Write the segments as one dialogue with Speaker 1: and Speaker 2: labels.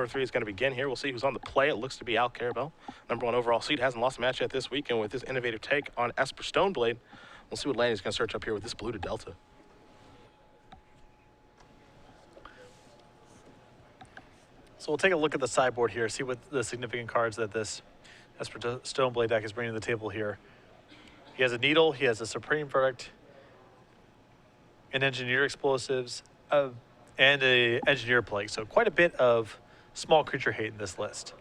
Speaker 1: number 3 is going to begin here. We'll see who's on the play. It looks to be Al Karabell, #1 overall seed. Hasn't lost a match yet this week, and with this innovative take on Esper Stoneblade, we'll see what Lanny's going to search up here with this blue to Delta.
Speaker 2: So we'll take a look at the sideboard here, see what the significant cards that this Esper Stoneblade deck is bringing to the table here. He has a Needle, he has a Supreme Verdict, an Engineer Explosives, and a Engineer Plague. So quite a bit of small creature hate in this list.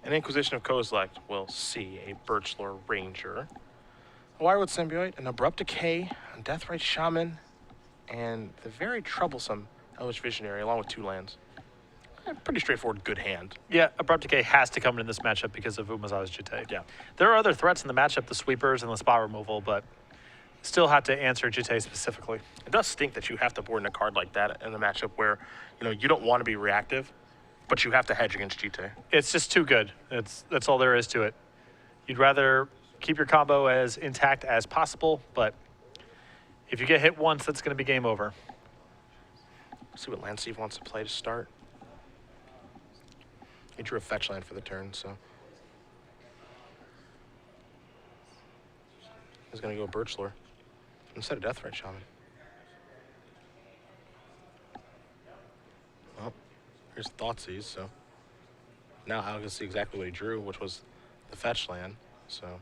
Speaker 1: An Inquisition of Kozilek will see a Birchlore Ranger, a Wirewood Symbiote, an Abrupt Decay, a Deathrite Shaman, and the very troublesome Elvish Visionary, along with 2 lands. Pretty straightforward, good hand.
Speaker 2: Yeah, Abrupt Decay has to come in this matchup because of Umazawa's Jite. Yeah. There are other threats in the matchup, the sweepers and the spot removal, but still have to answer Jite specifically.
Speaker 1: It does stink that you have to board in a card like that in a matchup where, you don't want to be reactive, but you have to hedge against Jite.
Speaker 2: It's just too good. That's all there is to it. You'd rather keep your combo as intact as possible, but if you get hit once, that's going to be game over.
Speaker 1: See what land Steve wants to play to start. He drew a fetch land for the turn, so he's going to go Birchlore instead of Deathrite Shaman. Well, here's Thoughtseize, so now Al can see exactly what he drew, which was the fetch land. So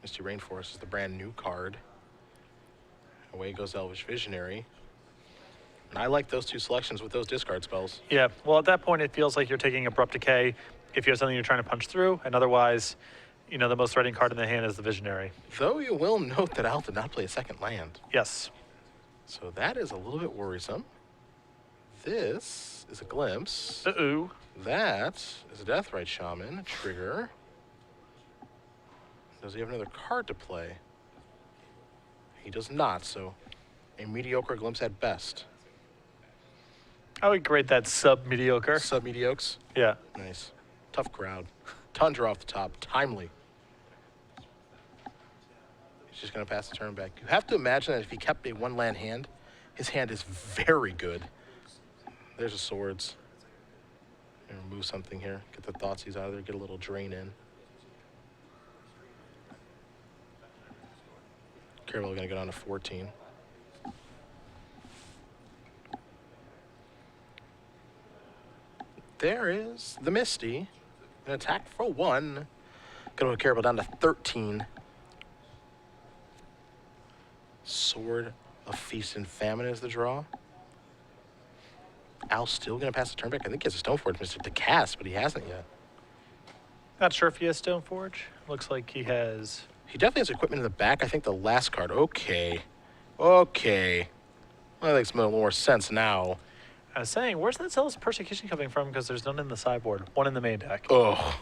Speaker 1: Misty Rainforest is the brand new card. Away goes Elvish Visionary. And I like those 2 selections with those discard spells.
Speaker 2: Yeah, well, at that point, it feels like you're taking Abrupt Decay if you have something you're trying to punch through, and otherwise, the most threatening card in the hand is the Visionary.
Speaker 1: Though you will note that Al did not play a second land.
Speaker 2: Yes.
Speaker 1: So that is a little bit worrisome. This is a Glimpse.
Speaker 2: Uh-oh.
Speaker 1: That is a Deathrite Shaman, a trigger. Does he have another card to play? He does not, so a mediocre Glimpse at best.
Speaker 2: I would grade that sub-mediocre.
Speaker 1: Sub-mediocres?
Speaker 2: Yeah.
Speaker 1: Nice. Tough crowd. Tundra off the top. Timely. He's just going to pass the turn back. You have to imagine that if he kept a 1-land hand, his hand is very good. There's a Swords. Remove something here. Get the Thoughtseize out of there. Get a little drain in. Karabell going to go down to 14. There is the Misty. An attack for 1. Going to Karabell down to 13. Sword of Feast and Famine is the draw. Al's still going to pass the turn back. I think he has a Stoneforge Mystic to cast, but he hasn't yet.
Speaker 2: Not sure if he has Stoneforge. Looks like he has.
Speaker 1: He definitely has equipment in the back. I think the last card. Okay. Okay. Well, that makes a little more sense now.
Speaker 2: I was saying, where's that Zealous Persecution coming from? Because there's none in the sideboard. 1 in the main deck.
Speaker 1: Oh.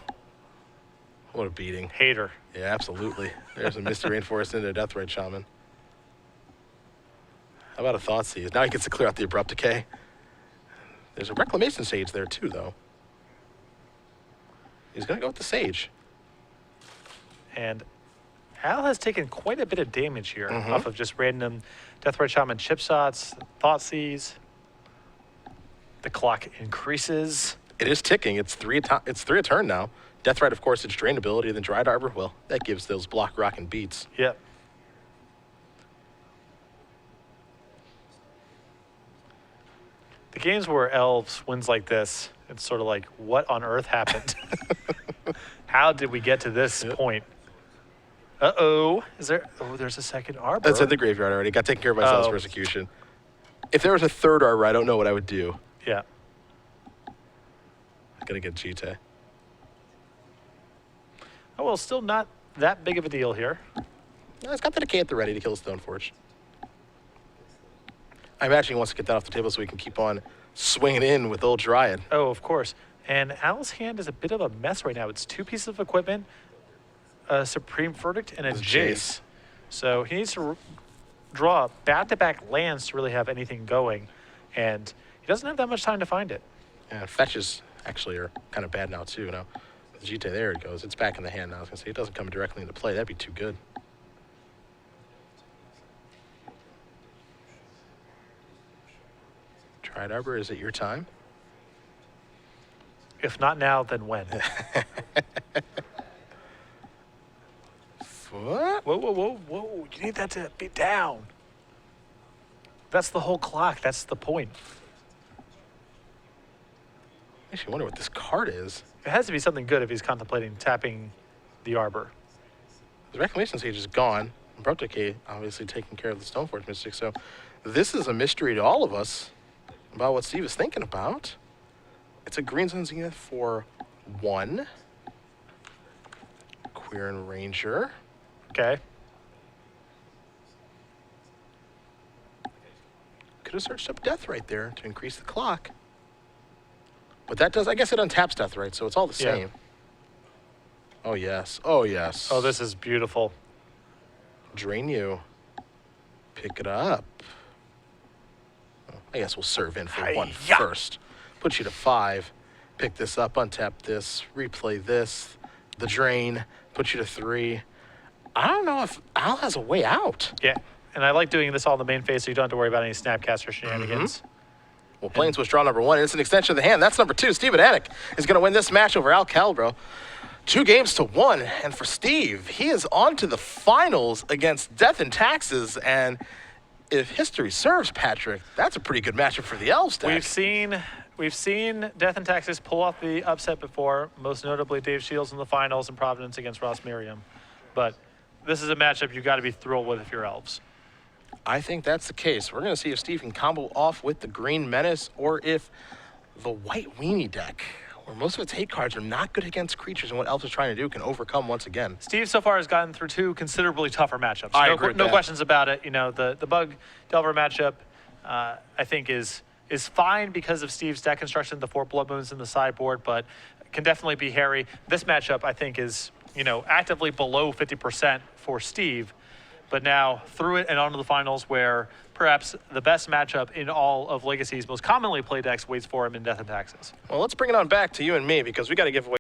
Speaker 1: What a beating.
Speaker 2: Hater.
Speaker 1: Yeah, absolutely. There's a Misty Rainforest into a Deathrite Shaman. How about a Thoughtseize? Now he gets to clear out the Abrupt Decay. There's a Reclamation Sage there too, though. He's going to go with the Sage.
Speaker 2: And Al has taken quite a bit of damage here off of just random Deathrite Shaman chip shots, Thoughtseize. The clock increases.
Speaker 1: It is ticking. It's 3 a turn now. Deathrite, of course, its drain ability, then Dried Arbor, well, that gives those block rocking beats.
Speaker 2: Yep. The games where Elves wins like this, it's sort of like, what on earth happened? How did we get to this point? Uh-oh. Is there? Oh, there's a second Arbor.
Speaker 1: That's in the graveyard already. Got taken care of by Zealous Persecution. If there was a third Arbor, I don't know what I would do.
Speaker 2: Yeah.
Speaker 1: Gonna get Jite.
Speaker 2: Oh, well, still not that big of a deal here.
Speaker 1: No, he's got the Decay at the ready to kill Stoneforge. I imagine he wants to get that off the table so he can keep on swinging in with Old Dryad.
Speaker 2: Oh, of course. And Al's hand is a bit of a mess right now. It's 2 pieces of equipment, a Supreme Verdict, and a Jace. So he needs to draw back-to-back lands to really have anything going. And he doesn't have that much time to find it.
Speaker 1: Yeah, fetches actually are kind of bad now, too. Now, the Jite, there it goes. It's back in the hand now. I was going to say, it doesn't come directly into play. That'd be too good. Tried Arbor, is it your time?
Speaker 2: If not now, then when?
Speaker 1: What?
Speaker 2: Whoa, whoa, whoa, whoa. You need that to be down. That's the whole clock. That's the point.
Speaker 1: Makes me wonder what this card is.
Speaker 2: It has to be something good if he's contemplating tapping the Arbor.
Speaker 1: The Reclamation Sage is gone. And Protocade obviously taking care of the Stoneforge Mystic. So this is a mystery to all of us about what Steve is thinking about. It's a green Sun Zenith for 1. Queer and Ranger.
Speaker 2: Okay.
Speaker 1: Could have searched up Death right there to increase the clock. But that does, I guess it untaps Death right, so it's all the
Speaker 2: Yeah.
Speaker 1: same. Oh, yes. Oh, yes.
Speaker 2: Oh, this is beautiful.
Speaker 1: Drain you. Pick it up. Oh, I guess we'll serve in for 1
Speaker 2: Hi-ya.
Speaker 1: first. Put you to 5. Pick this up, untap this, replay this. The drain. Put you to 3. I don't know if Al has a way out.
Speaker 2: Yeah. And I like doing this all in the main phase so you don't have to worry about any Snapcaster shenanigans.
Speaker 1: Well, Plains was draw number 1. It's an extension of the hand. That's number 2. Steve Medanic is going to win this match over Al Calbro. 2 games to 1. And for Steve, he is on to the finals against Death and Taxes. And if history serves, Patrick, that's a pretty good matchup for the Elves deck.
Speaker 2: We've seen Death and Taxes pull off the upset before, most notably Dave Shields in the finals in Providence against Ross Merriam. But this is a matchup you got to be thrilled with if you're Elves.
Speaker 1: I think that's the case. We're going to see if Steve can combo off with the Green Menace or if the White Weenie deck, where most of its hate cards are not good against creatures and what Elves is trying to do, can overcome once again.
Speaker 2: Steve so far has gotten through 2 considerably tougher matchups.
Speaker 1: I agree with
Speaker 2: no
Speaker 1: that.
Speaker 2: questions about it. You know, the Bug Delver matchup, I think is fine because of Steve's deck construction, the 4 Blood Moons in the sideboard, but can definitely be hairy. This matchup, I think, is, you know, actively below 50% for Steve, but now through it and on to the finals where perhaps the best matchup in all of Legacy's most commonly played decks waits for him in Death and Taxes.
Speaker 1: Well, let's bring it on back to you and me because we got to give away